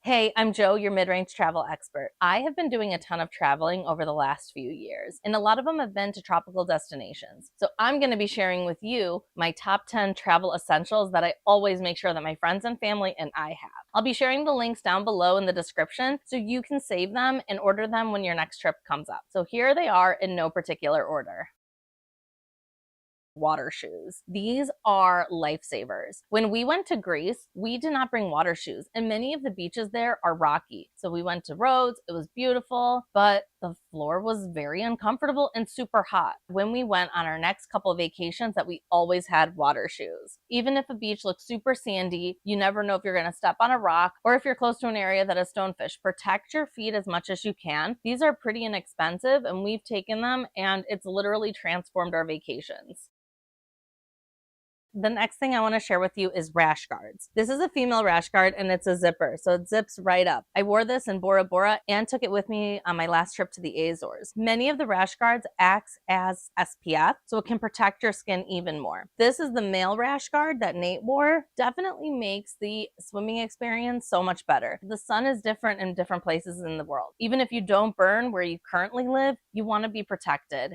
Hey, I'm Joe, your mid-range travel expert. I have been doing a ton of traveling over the last few years, and a lot of them have been to tropical destinations. So I'm going to be sharing with you my top 10 travel essentials that I always make sure that my friends and family and I have. I'll be sharing the links down below in the description so you can save them and order them when your next trip comes up. So here they are in no particular order. Water shoes. These are lifesavers. When we went to Greece, we did not bring water shoes, and many of the beaches there are rocky. So we went to Rhodes, it was beautiful, but the floor was very uncomfortable and super hot. When we went on our next couple of vacations, that we always had water shoes. Even if a beach looks super sandy, you never know if you're gonna step on a rock or if you're close to an area that has stonefish. Protect your feet as much as you can. These are pretty inexpensive, and we've taken them and it's literally transformed our vacations. The next thing I want to share with you is rash guards. This is a female rash guard and it's a zipper, so it zips right up. I wore this in Bora Bora and took it with me on my last trip to the Azores. Many of the rash guards acts as SPF, so it can protect your skin even more. This is the male rash guard that Nate wore. Definitely makes the swimming experience so much better. The sun is different in different places in the world. Even if you don't burn where you currently live, you want to be protected.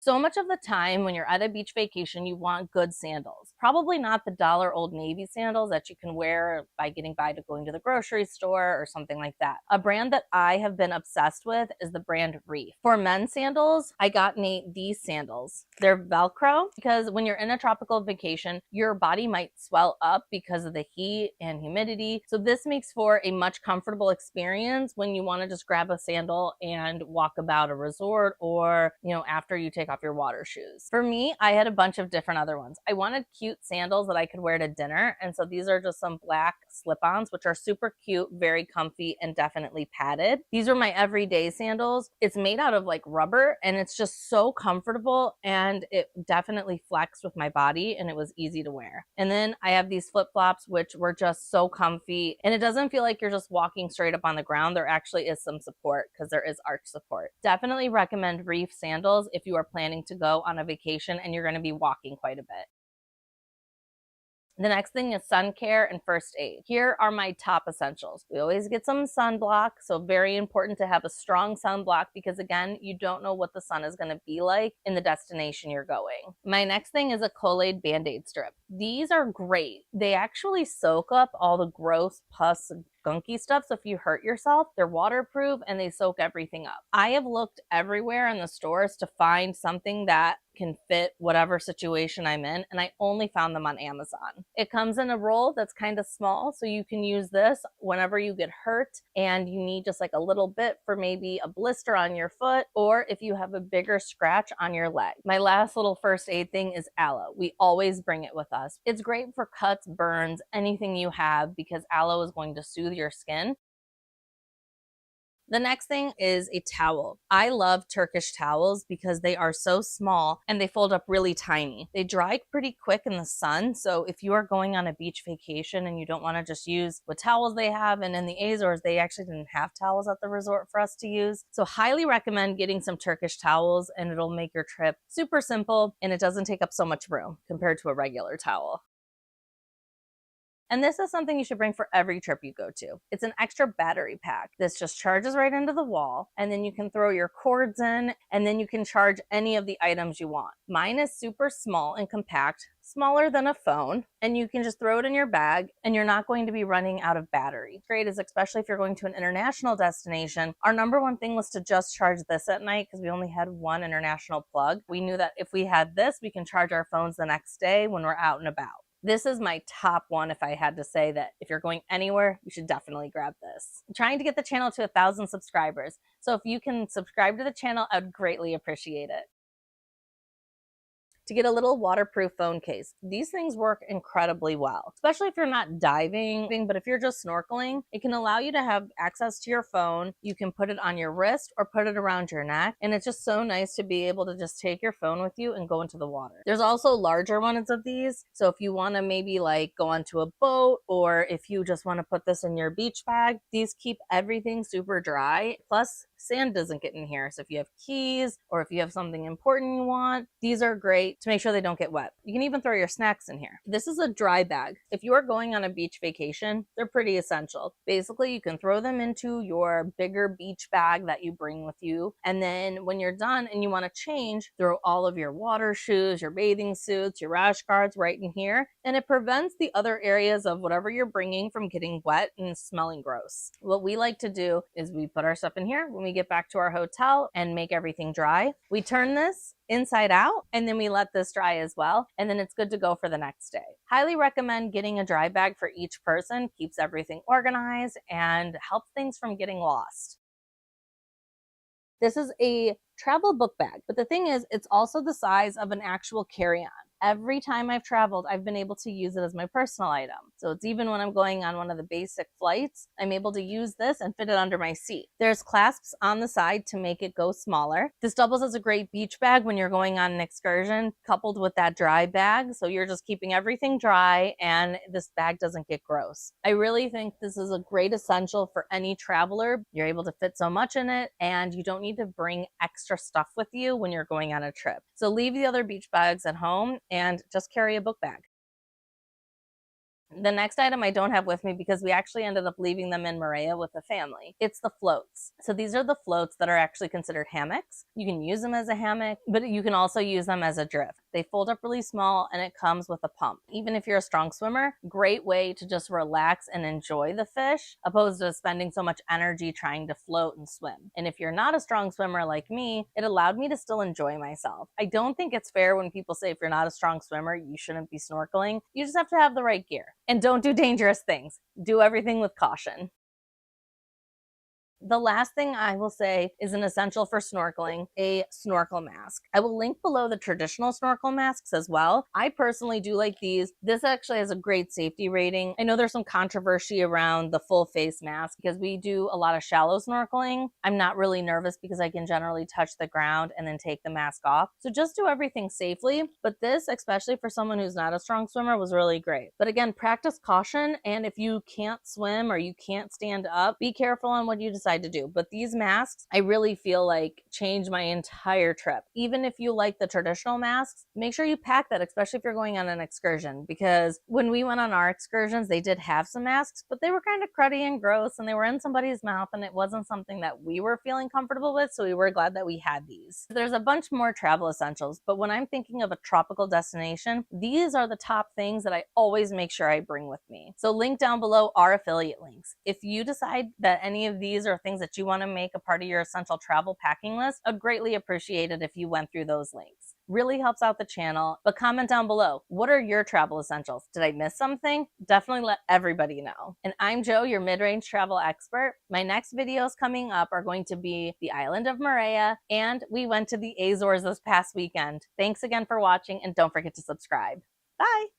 So much of the time when you're at a beach vacation, you want good sandals. Probably not the dollar Old Navy sandals that you can wear by getting by to going to the grocery store or something like that. A brand that I have been obsessed with is the brand Reef. For men's sandals, I got Nate these sandals. They're Velcro because when you're in a tropical vacation, your body might swell up because of the heat and humidity. So this makes for a much comfortable experience when you want to just grab a sandal and walk about a resort or, after you take off your water shoes. For me, I had a bunch of different other ones. I wanted cute sandals that I could wear to dinner. And so these are just some black slip-ons, which are super cute, very comfy, and definitely padded. These are my everyday sandals. It's made out of like rubber and it's just so comfortable and it definitely flexed with my body and it was easy to wear. And then I have these flip-flops, which were just so comfy and it doesn't feel like you're just walking straight up on the ground. There actually is some support because there is arch support. Definitely recommend Reef sandals if you are planning to go on a vacation and you're going to be walking quite a bit. The next thing is sun care and first aid. Here are my top essentials. We always get some sunblock, so very important to have a strong sunblock because again, you don't know what the sun is going to be like in the destination you're going. My next thing is a colloid band-aid strip. These are great. They actually soak up all the gross pus gunky stuff, so if you hurt yourself, they're waterproof and they soak everything up. I have looked everywhere in the stores to find something that can fit whatever situation I'm in, and I only found them on Amazon. It comes in a roll that's kind of small, so you can use this whenever you get hurt and you need just like a little bit for maybe a blister on your foot or if you have a bigger scratch on your leg. My last little first aid thing is aloe. We always bring it with us. It's great for cuts, burns, anything you have because aloe is going to soothe your skin. The next thing is a towel. I love Turkish towels because they are so small and they fold up really tiny. They dry pretty quick in the sun, so if you are going on a beach vacation and you don't want to just use what towels they have, and in the Azores, they actually didn't have towels at the resort for us to use. So highly recommend getting some Turkish towels and it'll make your trip super simple and it doesn't take up so much room compared to a regular towel. And this is something you should bring for every trip you go to. It's an extra battery pack. This just charges right into the wall, and then you can throw your cords in, and then you can charge any of the items you want. Mine is super small and compact, smaller than a phone, and you can just throw it in your bag, and you're not going to be running out of battery. Great is especially if you're going to an international destination. Our number one thing was to just charge this at night because we only had one international plug. We knew that if we had this, we can charge our phones the next day when we're out and about. This is my top one if I had to say that if you're going anywhere, you should definitely grab this. I'm trying to get the channel to 1,000 subscribers, so if you can subscribe to the channel, I'd greatly appreciate it. To get a little waterproof phone case. These things work incredibly well, especially if you're not diving, but if you're just snorkeling, it can allow you to have access to your phone. You can put it on your wrist or put it around your neck, and it's just so nice to be able to just take your phone with you and go into the water. There's also larger ones of these, so if you want to maybe like go onto a boat or if you just want to put this in your beach bag, these keep everything super dry. Plus, sand doesn't get in here, so if you have keys or if you have something important you want, these are great tight to make sure they don't get wet. You can even throw your snacks in here. This is a dry bag. If you are going on a beach vacation, they're pretty essential. Basically, you can throw them into your bigger beach bag that you bring with you. And then when you're done and you want to change, throw all of your water shoes, your bathing suits, your rash guards right in here. And it prevents the other areas of whatever you're bringing from getting wet and smelling gross. What we like to do is we put our stuff in here when we get back to our hotel and make everything dry. We turn this inside out and then we let this dry as well, and then it's good to go for the next day. Highly recommend getting a dry bag for each person. Keeps everything organized and helps things from getting lost. This is a travel book bag, but the thing is, it's also the size of an actual carry-on. Every time I've traveled, I've been able to use it as my personal item. So it's even when I'm going on one of the basic flights, I'm able to use this and fit it under my seat. There's clasps on the side to make it go smaller. This doubles as a great beach bag when you're going on an excursion, coupled with that dry bag. So you're just keeping everything dry and this bag doesn't get gross. I really think this is a great essential for any traveler. You're able to fit so much in it and you don't need to bring extra stuff with you when you're going on a trip. So leave the other beach bags at home and just carry a book bag. The next item I don't have with me because we actually ended up leaving them in Moorea with the family. It's the floats. So these are the floats that are actually considered hammocks. You can use them as a hammock, but you can also use them as a drift. They fold up really small and it comes with a pump. Even if you're a strong swimmer, great way to just relax and enjoy the fish, opposed to spending so much energy trying to float and swim. And if you're not a strong swimmer like me, it allowed me to still enjoy myself. I don't think it's fair when people say if you're not a strong swimmer, you shouldn't be snorkeling. You just have to have the right gear. And don't do dangerous things. Do everything with caution. The last thing I will say is an essential for snorkeling, a snorkel mask. I will link below the traditional snorkel masks as well. I personally do like these. This actually has a great safety rating. I know there's some controversy around the full face mask because we do a lot of shallow snorkeling. I'm not really nervous because I can generally touch the ground and then take the mask off. So just do everything safely. But this, especially for someone who's not a strong swimmer, was really great. But again, practice caution. And if you can't swim or you can't stand up, be careful on what you decide to do. But these masks, I really feel like changed my entire trip. Even if you like the traditional masks, make sure you pack that, especially if you're going on an excursion, because when we went on our excursions, they did have some masks, but they were kind of cruddy and gross and they were in somebody's mouth and it wasn't something that we were feeling comfortable with. So we were glad that we had these. There's a bunch more travel essentials, but when I'm thinking of a tropical destination, these are the top things that I always make sure I bring with me. So link down below are affiliate links. If you decide that any of these are things that you want to make a part of your essential travel packing list, I'd greatly appreciate it if you went through those links. Really helps out the channel, but comment down below. What are your travel essentials? Did I miss something? Definitely let everybody know. And I'm Jo, your mid-range travel expert. My next videos coming up are going to be the island of Moorea, and we went to the Azores this past weekend. Thanks again for watching, and don't forget to subscribe. Bye!